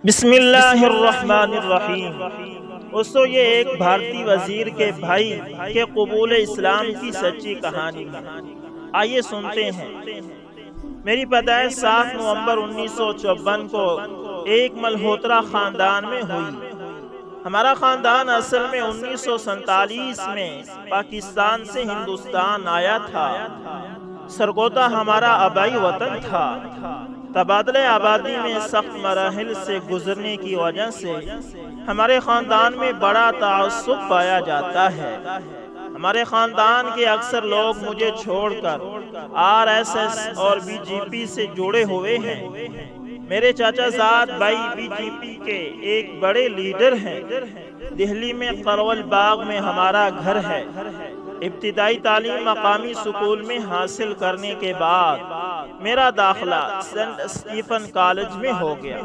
بسم اللہ الرحمن الرحیم۔ دوستو، یہ ایک بھارتی وزیر کے بھائی کے قبول اسلام کی سچی کہانی ہے۔ آئیے سنتے ہیں۔ میری پیدائش 7 نومبر 1954 کو ایک ملہوترا خاندان میں ہوئی۔ ہمارا خاندان اصل میں 1947 میں پاکستان سے ہندوستان آیا تھا۔ سرگودا ہمارا آبائی وطن تھا۔ تبادلہ آبادی میں سخت مراحل سے گزرنے کی وجہ سے ہمارے خاندان میں بڑا تعصب پایا جاتا ہے۔ ہمارے خاندان کے اکثر لوگ مجھے چھوڑ کر RSS اور BJP سے جڑے ہوئے ہیں۔ میرے چاچا زاد بھائی BJP کے ایک بڑے لیڈر ہیں۔ دہلی میں قرول باغ میں ہمارا گھر ہے۔ ابتدائی تعلیم مقامی سکول میں حاصل کرنے کے بعد میرا داخلہ سینٹ اسٹیفن کالج میں ہو گیا۔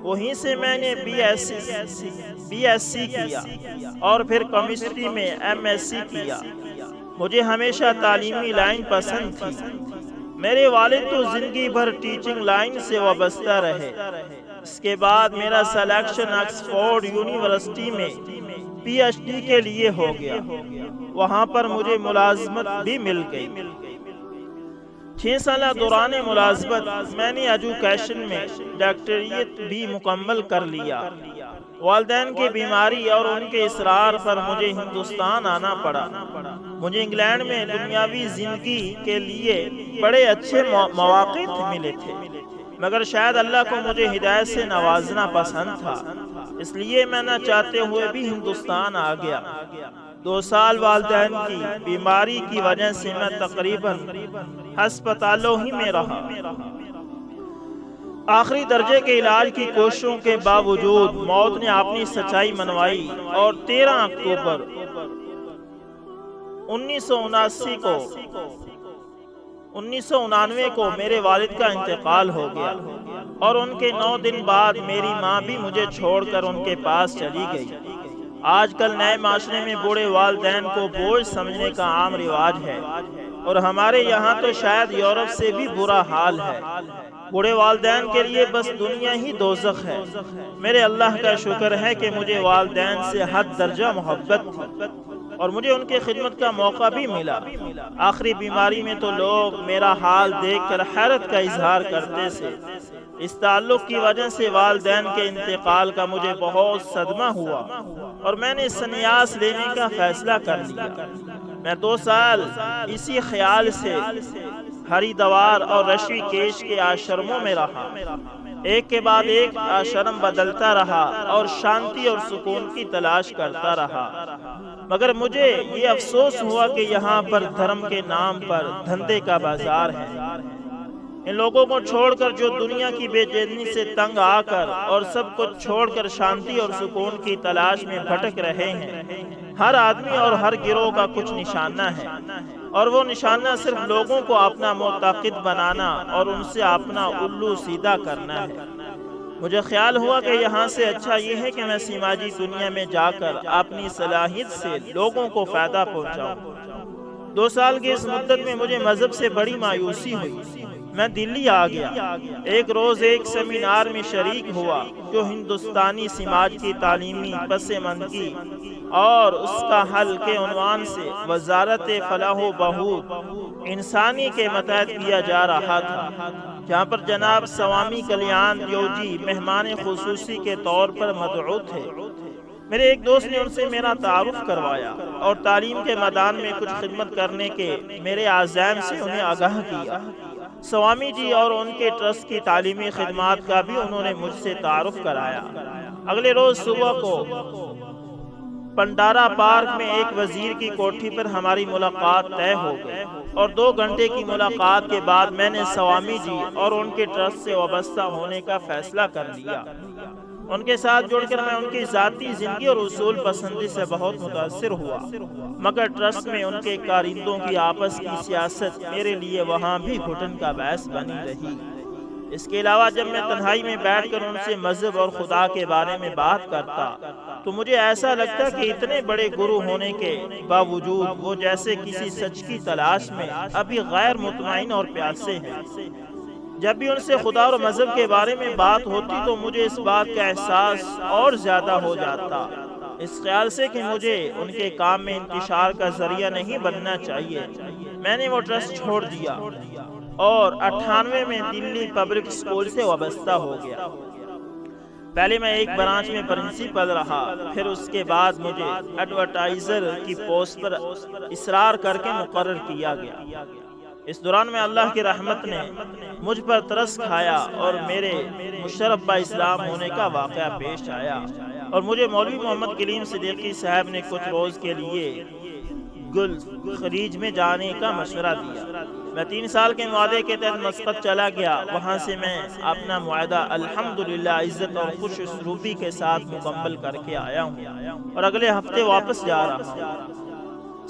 وہیں سے میں نے BSc کیا اور پھر کیمسٹری میں MSc کیا۔ مجھے ہمیشہ تعلیمی لائن پسند تھی۔ میرے والد تو زندگی بھر ٹیچنگ لائن سے وابستہ رہے۔ اس کے بعد میرا سلیکشن آکسفورڈ یونیورسٹی میں PhD کے لیے ہو گیا۔ وہاں پر مجھے ملازمت بھی مل گئی۔ 6 سالہ دوران ملازمت میں نے ایجوکیشن میں ڈاکٹریٹ بھی مکمل کر لیا۔ والدین کی بیماری اور ان کے اصرار پر مجھے ہندوستان آنا پڑا۔ مجھے انگلینڈ میں دنیاوی زندگی کے لیے بڑے اچھے مواقع ملے تھے، مگر شاید اللہ کو مجھے ہدایت سے نوازنا پسند تھا، اس لیے میں نہ چاہتے ہوئے بھی ہندوستان آ گیا۔ 2 سال والدین کی بیماری کی وجہ سے میں تقریباً ہسپتالوں ہی میں رہا۔ آخری درجے کے علاج کی کوششوں کے باوجود موت نے اپنی سچائی منوائی اور 13 اکتوبر 1999 کو میرے والد کا انتقال ہو گیا اور ان کے 9 دن بعد میری ماں بھی مجھے چھوڑ کر ان کے پاس چلی گئی۔ آج کل نئے معاشرے میں بوڑھے والدین کو بوجھ سمجھنے کا عام رواج ہے، اور ہمارے یہاں تو شاید یورپ سے بھی برا حال ہے۔ بوڑھے والدین کے لیے بس دنیا ہی دوزخ ہے۔ میرے اللہ کا شکر ہے کہ مجھے والدین سے حد درجہ محبت تھی اور مجھے ان کی خدمت کا موقع بھی ملا۔ آخری بیماری میں تو لوگ میرا حال دیکھ کر حیرت کا اظہار کرتے تھے۔ اس تعلق کی وجہ سے والدین کے انتقال کا مجھے بہت صدمہ ہوا اور میں نے سنیاس لینے کا فیصلہ کر لیا۔ میں 2 سال اسی خیال سے ہری دوار اور رشی کیش کے آشرموں میں رہا۔ ایک کے بعد ایک آشرم بدلتا رہا اور شانتی اور سکون کی تلاش کرتا رہا، مگر مجھے یہ افسوس ہوا کہ یہاں پر دھرم کے نام پر دھندے کا بازار ہے۔ ان لوگوں کو چھوڑ کر جو دنیا کی بے چینی سے تنگ آ کر اور سب کچھ چھوڑ کر شانتی اور سکون کی تلاش میں بھٹک رہے ہیں، ہر آدمی اور ہر گروہ کا کچھ نشانہ ہے، اور وہ نشانہ صرف لوگوں کو اپنا معتقد بنانا اور ان سے اپنا الو سیدھا کرنا ہے۔ مجھے خیال ہوا کہ یہاں سے اچھا یہ ہے کہ میں سماجی دنیا میں جا کر اپنی صلاحیت سے لوگوں کو فائدہ پہنچاؤں۔ 2 سال کی اس مدت میں مجھے مذہب سے بڑی مایوسی ہوئی۔ میں دلی آ گیا۔ ایک روز ایک سیمینار میں شریک ہوا جو ہندوستانی سماج کی تعلیمی پس منظری اور اس کا حل کے عنوان سے وزارت فلاح و بہبود انسانی کے متحد کیا جا رہا تھا، جہاں پر جناب سوامی کلیان دیو جی مہمان خصوصی کے طور پر مدعو تھے۔ میرے ایک دوست نے ان سے میرا تعارف کروایا اور تعلیم کے میدان میں کچھ خدمت کرنے کے میرے عزائم سے انہیں آگاہ کیا۔ سوامی جی اور ان کے ٹرسٹ کی تعلیمی خدمات کا بھی انہوں نے مجھ سے تعارف کرایا۔ اگلے روز صبح کو پنڈارا پارک میں ایک وزیر کی کوٹھی پر ہماری ملاقات طے ہو گئی، اور 2 گھنٹے کی ملاقات کے بعد میں نے سوامی جی اور ان کے ٹرسٹ سے وابستہ ہونے کا فیصلہ کر لیا۔ ان کے ساتھ جڑ کر میں ان کی ذاتی زندگی اور اصول پسندی سے بہت متاثر ہوا، مگر ٹرسٹ میں ان کے کارندوں کی آپس کی سیاست میرے لیے وہاں بھی گھٹن کا باعث بنی رہی۔ اس کے علاوہ جب میں تنہائی میں بیٹھ کر ان سے مذہب اور خدا کے بارے میں بات کرتا تو مجھے ایسا لگتا کہ اتنے بڑے گرو ہونے کے باوجود وہ جیسے کسی سچ کی تلاش میں ابھی غیر مطمئن اور پیاسے ہیں۔ جب بھی ان سے خدا اور مذہب کے بارے میں بات ہوتی تو مجھے اس بات کا احساس اور زیادہ ہو جاتا، اس خیال سے کہ مجھے ان کے کام میں انتشار کا ذریعہ نہیں بننا چاہیے۔ میں نے وہ ٹرسٹ چھوڑ دیا اور 98 میں دلی پبلک اسکول سے وابستہ ہو گیا۔ پہلے میں ایک برانچ میں پرنسپل رہا، پھر اس کے بعد مجھے ایڈورٹائزر کی پوسٹ پر اصرار کر کے مقرر کیا گیا۔ اس دوران میں اللہ کی رحمت نے مجھ پر ترس کھایا اور میرے مشرف با اسلام ہونے کا واقعہ پیش آیا، اور مجھے مولوی محمد کلیم صدیقی صاحب نے کچھ روز کے لیے گلف خلیج میں جانے کا مشورہ دیا۔ میں 3 سال کے معاہدے کے تحت مسقط چلا گیا۔ وہاں سے میں اپنا معاہدہ الحمدللہ عزت اور خوش اسلوبی کے ساتھ مکمل کر کے آیا ہوں اور اگلے ہفتے واپس جا رہا ہوں۔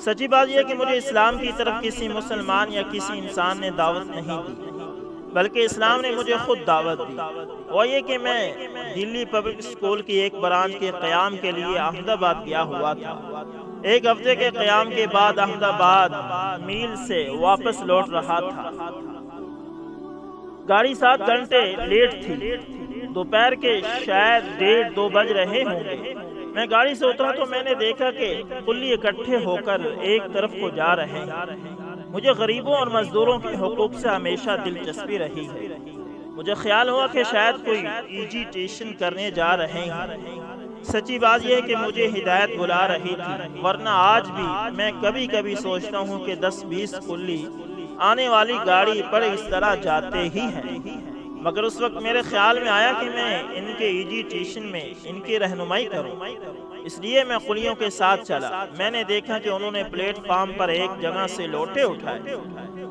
سچی بات یہ ہے کہ مجھے اسلام کی طرف کسی مسلمان یا کسی انسان نے دعوت نہیں دی، بلکہ اسلام نے مجھے خود دعوت دی۔ وہ یہ کہ میں دلی پبلک اسکول کی ایک برانچ کے قیام کے لیے احمد آباد گیا ہوا تھا۔ ایک ہفتے کے قیام کے بعد احمد آباد میل سے واپس لوٹ رہا تھا۔ گاڑی 7 گھنٹے لیٹ تھی۔ دوپہر کے شاید 1:30-2 بج رہے ہوں گے۔ میں گاڑی سے اترا تو میں نے دیکھا کہ کلی اکٹھے ہو کر ایک طرف کو جا رہے ہیں۔ مجھے غریبوں اور مزدوروں کے حقوق سے ہمیشہ دلچسپی رہی ہے۔ مجھے خیال ہوا کہ شاید کوئی ایجیٹیشن کرنے جا رہے ہیں۔ سچی بات یہ ہے کہ مجھے ہدایت بلا رہی تھی، ورنہ آج بھی میں کبھی کبھی سوچتا ہوں کہ 10-20 کلی آنے والی گاڑی پر اس طرح جاتے ہی ہیں۔ مگر اس وقت میرے خیال میں آیا کہ میں ان کے ایجیٹیشن میں ان کی رہنمائی کروں، اس لیے میں قلیوں کے ساتھ چلا۔ میں نے دیکھا کہ انہوں نے پلیٹ فارم پر ایک جگہ سے لوٹے اٹھائے،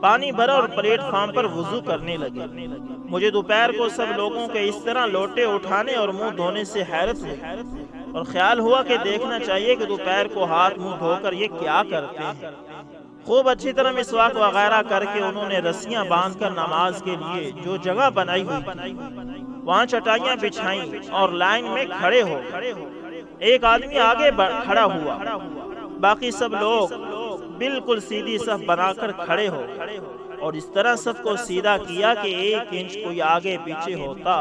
پانی بھرا اور پلیٹ فارم پر وضو کرنے لگے۔ مجھے دوپہر کو سب لوگوں کے اس طرح لوٹے اٹھانے اور منہ دھونے سے حیرت ہوئی، اور خیال ہوا کہ دیکھنا چاہیے کہ دوپہر کو ہاتھ منہ دھو کر یہ کیا کرتے ہیں۔ خوب اچھی طرح مسواک وغیرہ کر کے انہوں نے رسیاں باندھ کر نماز کے لیے جو جگہ بنائی ہوئی تھی وہاں چٹائیاں بچھائیں اور لائن میں کھڑے ہو۔ ایک آدمی آگے کھڑا ہوا، باقی سب لوگ بالکل سیدھی صف بنا کر کھڑے ہو، اور اس طرح صف کو سیدھا کیا کہ 1 انچ کوئی آگے پیچھے ہوتا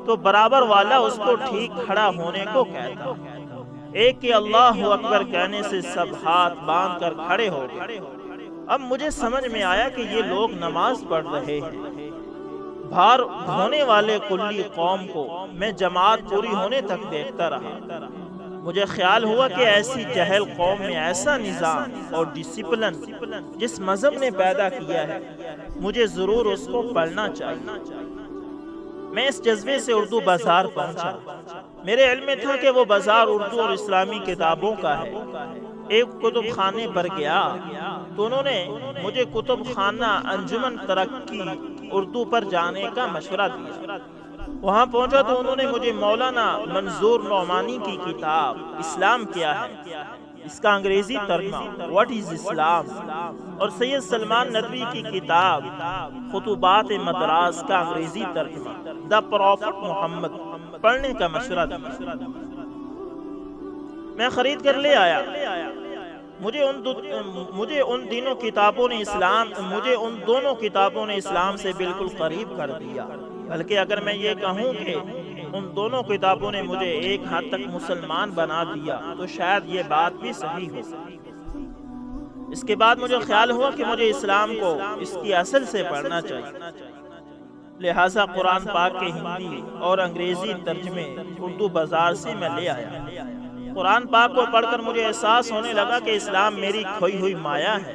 تو برابر والا اس کو ٹھیک کھڑا ہونے کو کہتا۔ ایک کے اللہ اکبر کہنے سے سب ہاتھ باندھ کر کھڑے ہو گئے۔ اب مجھے سمجھ میں آیا کہ یہ لوگ نماز پڑھ رہے ہیں۔ بھار دھونے والے کلی قوم کو میں جماعت پوری ہونے تک دیکھتا رہا۔ مجھے خیال ہوا کہ ایسی جہل قوم میں ایسا نظام اور ڈسپلن جس مذہب نے پیدا کیا ہے، مجھے ضرور اس کو پڑھنا چاہیے۔ میں اس جذبے سے اردو بازار پہنچا۔ میرے علم میں تھا کہ وہ بازار اردو اور اسلامی کتابوں کا ہے۔ ایک کتب خانے پر گیا تو انہوں نے مجھے کتب خانہ انجمن ترقی اردو پر جانے کا مشورہ دیا۔ وہاں پہنچا تو انہوں نے مجھے مولانا منظور نعمانی کی کتاب اسلام کیا ہے، اس کا انگریزی ترجمہ واٹ از اسلام، اور سید سلمان ندوی کی کتاب خطوبات مدراس کا انگریزی ترجمہ دا پروفٹ محمد پڑھنے کا مشورہ دیا۔ میں خرید کر لے آیا۔ مجھے ان دونوں کتابوں نے اسلام سے بالکل قریب کر دیا، بلکہ اگر میں یہ کہوں کہ ان دونوں کتابوں نے مجھے ایک حد تک مسلمان بنا دیا تو شاید یہ بات بھی صحیح ہو۔ اس کے بعد مجھے خیال ہوا کہ مجھے اسلام کو اس کی اصل سے پڑھنا چاہیے، لہٰذا قرآن پاک کے ہندی اور انگریزی ترجمے اردو بازار سے میں لے آیا۔ قرآن پاک کو پڑھ کر مجھے احساس ہونے لگا کہ اسلام میری کھوئی ہوئی مایا ہے،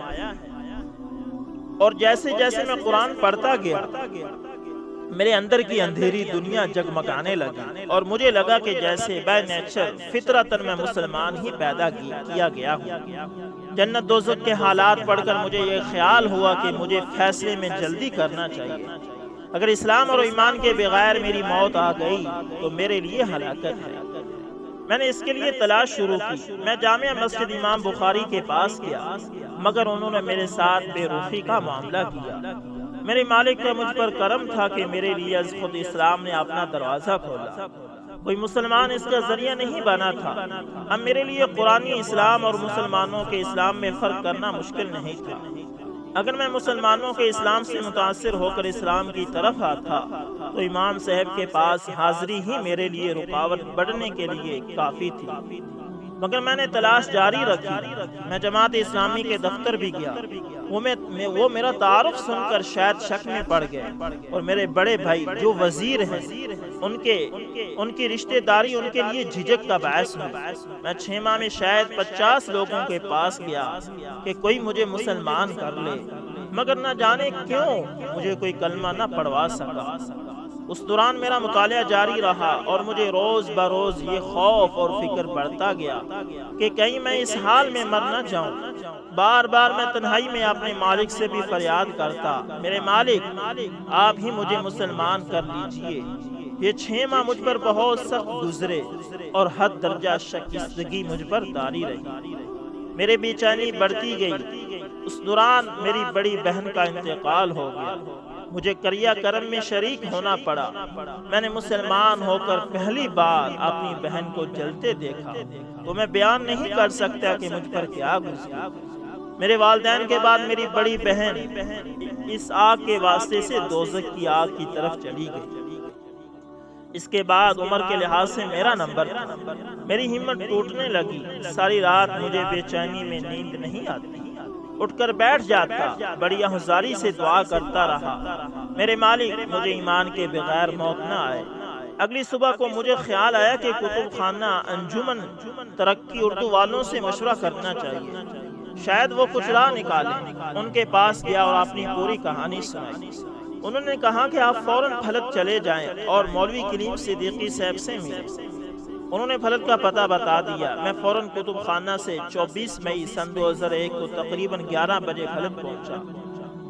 اور جیسے جیسے میں قرآن پڑھتا گیا میرے اندر کی اندھیری دنیا جگمگانے لگی، اور مجھے لگا کہ جیسے بائی نیچر فطرتاً میں مسلمان ہی پیدا کیا گیا ہوں۔ جنت دوزخ کے حالات پڑھ کر مجھے یہ خیال ہوا کہ مجھے فیصلے میں جلدی کرنا چاہیے۔ اگر اسلام اور ایمان کے بغیر میری موت آ گئی تو میرے لیے ہلاکت ہے۔ میں نے اس کے لیے تلاش شروع کی۔ میں جامع مسجد امام بخاری کے پاس گیا، مگر انہوں نے میرے ساتھ بے رخی کا معاملہ کیا۔ میرے مالک کا مجھ پر کرم تھا کہ میرے لیے از خود اسلام نے اپنا دروازہ کھولا۔ کوئی مسلمان اس کا ذریعہ نہیں بنا تھا۔ اب میرے لیے قرآنی اسلام اور مسلمانوں کے اسلام میں فرق کرنا مشکل نہیں تھا۔ اگر میں مسلمانوں کے اسلام سے متاثر ہو کر اسلام کی طرف آتا تو امام صاحب کے پاس حاضری ہی میرے لیے رکاوٹ بڑھنے کے لیے کافی تھی، مگر میں نے تلاش جاری رکھی۔ میں جماعت اسلامی کے دفتر بھی گیا، وہ میرا تعارف سن کر شاید شک میں پڑ گئے، اور میرے بڑے بھائی جو وزیر ہیں ان کی رشتہ داری ان کے لیے جھجک کا باعث ہوئی۔ میں 6 ماہ میں شاید 50 لوگوں کے پاس گیا کہ کوئی مجھے مسلمان کر لے، مگر نہ جانے کیوں مجھے کوئی کلمہ نہ پڑھوا سکا۔ اس دوران میرا مطالعہ جاری رہا اور مجھے روز بروز یہ خوف اور فکر بڑھتا گیا کہ کہیں میں اس حال میں مر نہ جاؤں۔ بار بار میں تنہائی میں اپنے مالک سے بھی فریاد کرتا، میرے مالک آپ ہی مجھے مسلمان کر لیجئے۔ یہ 6 ماہ مجھ پر بہت سخت گزرے اور حد درجہ شکستگی مجھ پر طاری رہی، میرے بے چینی بڑھتی گئی۔ اس دوران میری بڑی بہن کا انتقال ہو گیا، مجھے کریا کرم میں شریک ہونا پڑا۔ میں نے مسلمان ہو کر پہلی بار اپنی بہن کو جلتے دیکھا تو میں بیان نہیں کر سکتا کہ مجھ پر کیا گزرا۔ میرے والدین کے بعد میری بڑی بہن اس آگ کے واسطے سے دوزخ کی آگ کی طرف چلی گئی۔ اس کے بعد عمر کے لحاظ سے میرا نمبر تھا۔ میری ہمت ٹوٹنے لگی، ساری رات مجھے بے چینی میں نیند نہیں آتی، اٹھ کر بیٹھ جاتا، بڑی احزاری سے دعا کرتا رہا، میرے مالک مجھے ایمان کے بغیر موت نہ آئے۔ اگلی صبح کو مجھے خیال آیا کہ کتب خانہ انجمن ترقی اردو والوں سے مشورہ کرنا چاہیے، شاید وہ کچھ راہ نکالیں۔ ان کے پاس گیا اور اپنی پوری کہانی سنائی۔ انہوں نے کہا کہ آپ فوراً پھلک چلے جائیں اور مولوی کلیم صدیقی صاحب سے ملیں۔ انہوں نے پھلک کا پتہ بتا دیا۔ میں فوراً کتب خانہ سے 24 مئی سن 2001 کو تقریباً 11 بجے پھلک پہنچا۔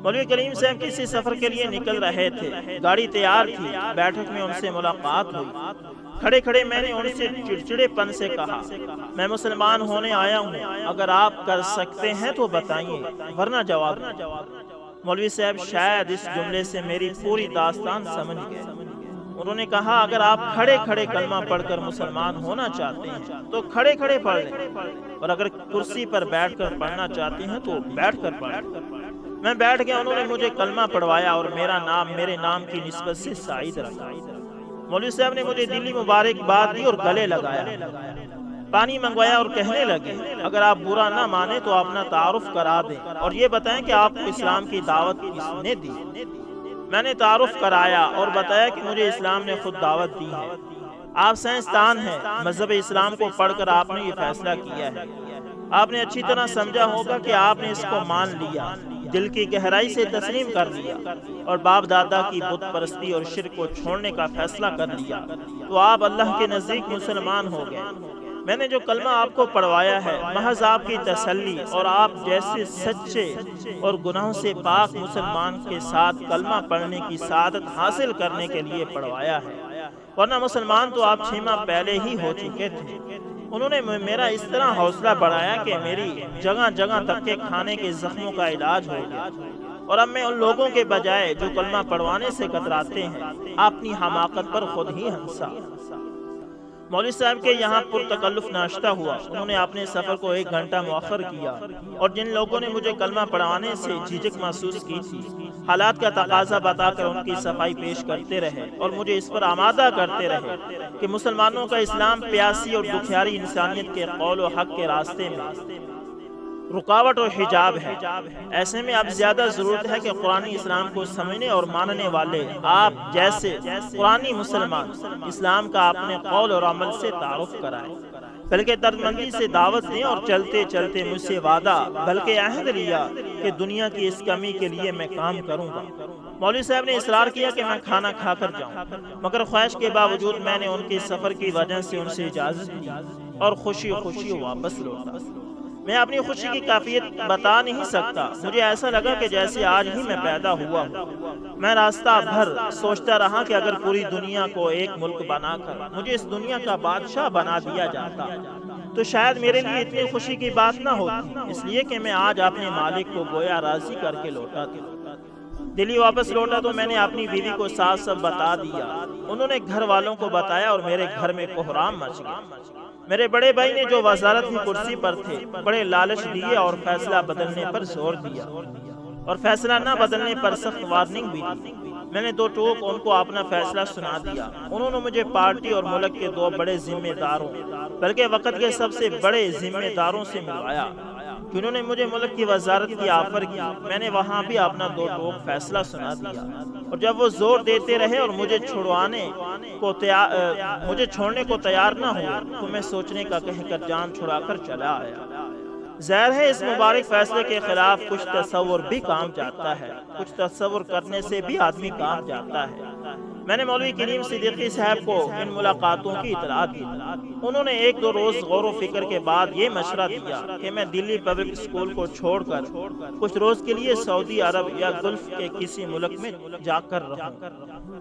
مولوی کریم صاحب کسی سفر کے لیے نکل رہے تھے، گاڑی تیار تھی۔ بیٹھک میں ان سے ملاقات ہوئی۔ کھڑے کھڑے میں نے ان سے چڑچڑے پن سے کہا، میں مسلمان ہونے آیا ہوں، اگر آپ کر سکتے ہیں تو بتائیے، ورنہ جواب دیں۔ مولوی صاحب شاید اس جملے سے میری پوری داستان سمجھ گئے۔ انہوں نے کہا، اگر آپ کھڑے کھڑے کلمہ پڑھ کر مسلمان ہونا چاہتے ہیں تو کھڑے کھڑے پڑھ لیں، اور اگر کرسی پر بیٹھ کر پڑھنا چاہتے ہیں تو بیٹھ کر پڑھ لیں۔ میں بیٹھ گیا، انہوں نے مجھے کلمہ پڑھوایا اور میرا نام میرے نام کی نسبت سے سعید رکھا۔ مولوی صاحب نے مجھے دلی مبارکباد دی اور گلے لگایا، پانی منگوایا اور کہنے لگے، اگر آپ برا نہ مانے تو اپنا تعارف کرا دیں اور یہ بتائیں کہ آپ کو اسلام کی دعوت کس نے دی۔ میں نے تعارف کرایا اور بتایا کہ مجھے اسلام نے خود دعوت دی ہے۔ آپ سائنسدان ہیں، مذہب اسلام کو پڑھ کر آپ نے یہ فیصلہ کیا ہے۔ آپ نے اچھی طرح سمجھا ہوگا کہ آپ نے اس کو مان لیا، دل کی گہرائی سے تسلیم کر لیا اور باپ دادا کی بت پرستی اور شرک کو چھوڑنے کا فیصلہ کر لیا، تو آپ اللہ کے نزدیک مسلمان ہو گئے۔ میں نے جو کلمہ آپ کو پڑھوایا ہے محض آپ کی تسلی اور آپ جیسے سچے اور گناہوں سے پاک مسلمان کے ساتھ کلمہ پڑھنے کی سعادت حاصل کرنے کے لیے پڑھوایا ہے، ورنہ مسلمان تو آپ 6 ماہ پہلے ہی ہو چکے تھے۔ انہوں نے میرا اس طرح حوصلہ بڑھایا کہ میری جگہ جگہ دھکے کھانے کے زخموں کا علاج ہو گیا، اور اب میں ان لوگوں کے بجائے جو کلمہ پڑھوانے سے کتراتے ہیں اپنی حماقت پر خود ہی ہنسا۔ مولوی صاحب کے یہاں پرتکلف ناشتہ ہوا۔ انہوں نے اپنے سفر کو 1 گھنٹہ مؤخر کیا، اور جن لوگوں نے مجھے کلمہ پڑھوانے سے جھجک محسوس کی تھی حالات کا تقاضا بتا کر ان کی صفائی پیش کرتے رہے اور مجھے اس پر آمادہ کرتے رہے کہ مسلمانوں کا اسلام پیاسی اور دکھیاری انسانیت کے قول و حق کے راستے میں رکاوٹ اور حجاب ہے۔ ایسے میں اب زیادہ ضرورت ہے کہ قرآنی اسلام کو سمجھنے اور ماننے والے آپ جیسے قرآنی مسلمان اسلام کا اپنے قول اور عمل سے تعارف کرائیں، بلکہ دردمندی سے دعوت دیں اور چلتے چلتے مجھ سے وعدہ بلکہ عہد لیا کہ دنیا کی اس کمی کے لیے میں کام کروں گا۔ مولوی صاحب نے اصرار کیا کہ میں کھانا کھا کر جاؤں، مگر خواہش کے باوجود میں نے ان کے سفر کی وجہ سے ان سے اجازت دی اور خوشی خوشی واپس لوٹا۔ میں اپنی خوشی کی کیفیت بتا نہیں سکتا، مجھے ایسا لگا کہ جیسے آج ہی میں پیدا ہوا ہوں۔ میں راستہ بھر سوچتا رہا کہ اگر پوری دنیا کو ایک ملک بنا کر مجھے اس دنیا کا بادشاہ بنا دیا جاتا تو شاید میرے لیے اتنی خوشی کی بات نہ ہوتی، اس لیے کہ میں آج اپنے مالک کو گویا راضی کر کے لوٹا تھا۔ دلی واپس لوٹا تو میں نے اپنی بیوی کو ساتھ سب بتا دیا۔ انہوں نے گھر والوں کو بتایا اور میرے گھر میں کوہرام مچ گیا۔ میرے بڑے بھائی نے جو وزارت کی کرسی پر تھے بڑے لالچ دیے اور فیصلہ بدلنے پر زور دیا۔ اور فیصلہ نہ بدلنے پر سخت وارننگ بھی دی۔ میں نے دو ٹوک ان کو اپنا فیصلہ سنا دیا۔ انہوں نے مجھے پارٹی اور ملک کے دو بڑے ذمہ داروں بلکہ وقت کے سب سے بڑے ذمہ داروں سے ملوایا، جنہوں نے مجھے ملک کی وزارت کی آفر کی۔ میں نے وہاں بھی اپنا دو ٹوک فیصلہ سنا دیا، اور جب وہ زور دیتے رہے اور مجھے چھوڑنے کو تیار نہ ہوئے تو میں سوچنے کا کہہ کر جان چھڑا کر چلا آیا۔ ظاہر ہے اس مبارک فیصلے کے خلاف کچھ تصور بھی کام جاتا ہے، کچھ تصور کرنے سے بھی آدمی کام جاتا ہے۔ میں نے مولوی کریم صدیقی صاحب کو ان ملاقاتوں کی اطلاع دی۔ انہوں نے ایک دو روز غور و فکر کے بعد یہ مشورہ دیا کہ میں دلی پبلک اسکول کو چھوڑ کر کچھ روز کے لیے سعودی عرب یا گلف کے کسی ملک میں جا کر رہوں۔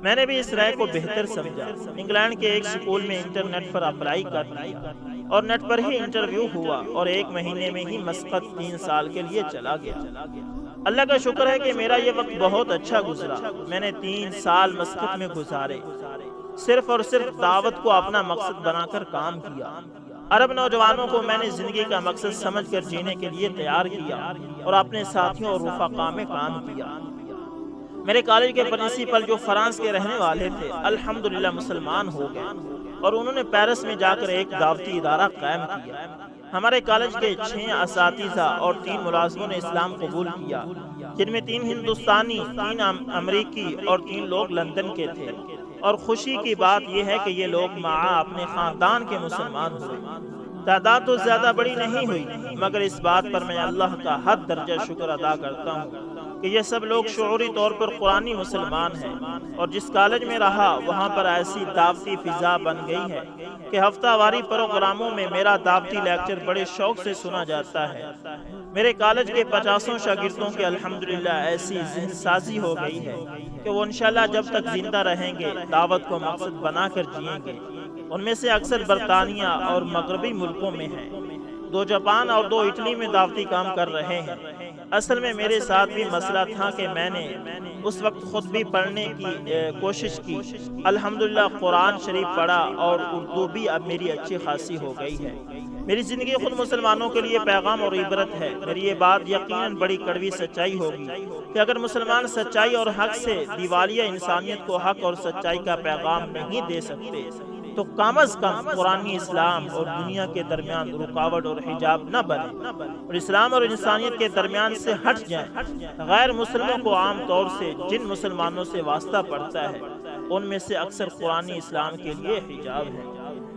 میں نے بھی اس رائے کو بہتر سمجھا۔ انگلینڈ کے ایک اسکول میں انٹرنیٹ پر اپلائی کر دیا، اور نیٹ پر ہی انٹرویو ہوا، اور 1 مہینے میں ہی مسقط 3 سال کے لیے چلا گیا۔ اللہ کا شکر ہے کہ میرا یہ وقت بہت اچھا گزرا۔ میں نے 3 سال مسقط میں گزارے، صرف اور صرف دعوت کو اپنا مقصد بنا کر کام کیا۔ عرب نوجوانوں کو میں نے زندگی کا مقصد سمجھ کر جینے کے لیے تیار کیا، اور اپنے ساتھیوں اور رفقا میں کام کیا۔ میرے کالج کے پرنسپل جو فرانس کے رہنے والے تھے، الحمدللہ مسلمان ہو گئے، اور انہوں نے پیرس میں جا کر ایک دعوتی ادارہ قائم کیا۔ ہمارے کالج کے 6 اساتذہ اور 3 ملازموں نے اسلام قبول کیا، جن میں 3 ہندوستانی، 3 امریکی اور 3 لوگ لندن کے تھے۔ اور خوشی کی بات یہ ہے کہ یہ لوگ معا اپنے خاندان کے مسلمان ہوئے۔ تعداد تو زیادہ بڑی نہیں ہوئی، مگر اس بات پر میں اللہ کا حد درجہ شکر ادا کرتا ہوں کہ یہ سب لوگ شعوری طور پر قرآنی مسلمان ہیں۔ اور جس کالج میں رہا وہاں پر ایسی دعوتی فضا بن گئی ہے کہ ہفتہ واری پروگراموں میں میرا دعوتی لیکچر بڑے شوق سے سنا جاتا ہے۔ میرے کالج کے 50 شاگردوں کے الحمدللہ ایسی ذہن سازی ہو گئی ہے کہ وہ انشاءاللہ جب تک زندہ رہیں گے دعوت کو مقصد بنا کر جئیں گے۔ ان میں سے اکثر برطانیہ اور مغربی ملکوں میں ہیں، 2 جاپان اور 2 اٹلی میں دعوتی کام کر رہے ہیں۔ اصل میں میرے ساتھ بھی مسئلہ تھا کہ میں نے اس وقت خود بھی پڑھنے کی کوشش کی۔ الحمدللہ قرآن شریف پڑھا، اور اردو بھی اب میری اچھی خاصی ہو گئی ہے۔ میری زندگی خود مسلمانوں کے لیے پیغام اور عبرت ہے۔ میری یہ بات یقیناً بڑی کڑوی سچائی ہوگی کہ اگر مسلمان سچائی اور حق سے دیوالیہ انسانیت کو حق اور سچائی کا پیغام نہیں دے سکتے تو کم از کم قرآنی اسلام اور دنیا کے درمیان رکاوٹ اور حجاب نہ بنے، اور اسلام اور انسانیت کے درمیان سے ہٹ جائیں۔ غیر مسلموں کو عام طور سے جن مسلمانوں سے واسطہ پڑتا ہے ان میں سے اکثر قرآنی اسلام کے لیے حجاب ہے۔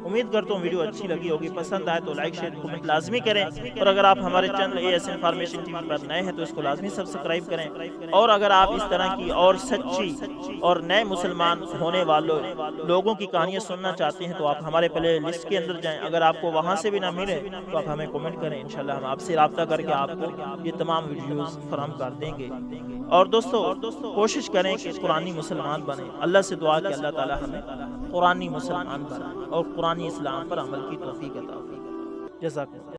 امید کرتا ہوں ویڈیو اچھی لگی ہوگی، پسند آئے تو لائک شیئر کمنٹ لازمی کریں، اور اگر آپ ہمارے channel AS information TV پر نئے ہیں تو اس کو لازمی سبسکرائب کریں۔ اور اگر آپ اس طرح کی اور سچی اور نئے مسلمان ہونے والوں لوگوں کی کہانیاں سننا چاہتے ہیں تو آپ ہمارے پلے لسٹ کے اندر جائیں۔ اگر آپ کو وہاں سے بھی نہ ملے تو آپ ہمیں کمنٹ کریں، انشاءاللہ ہم آپ سے رابطہ کر کے آپ کو یہ تمام ویڈیوز فراہم کر دیں گے۔ اور دوستو کوشش کریں کہ قرآنی مسلمان بنیں۔ اللہ سے دعا کہ اللہ تعالی ہمیں قرآنی مسلمان بنائے اور قرآنی اسلام پر عمل کی توفیق عطا فرمائے۔ جزاک اللہ۔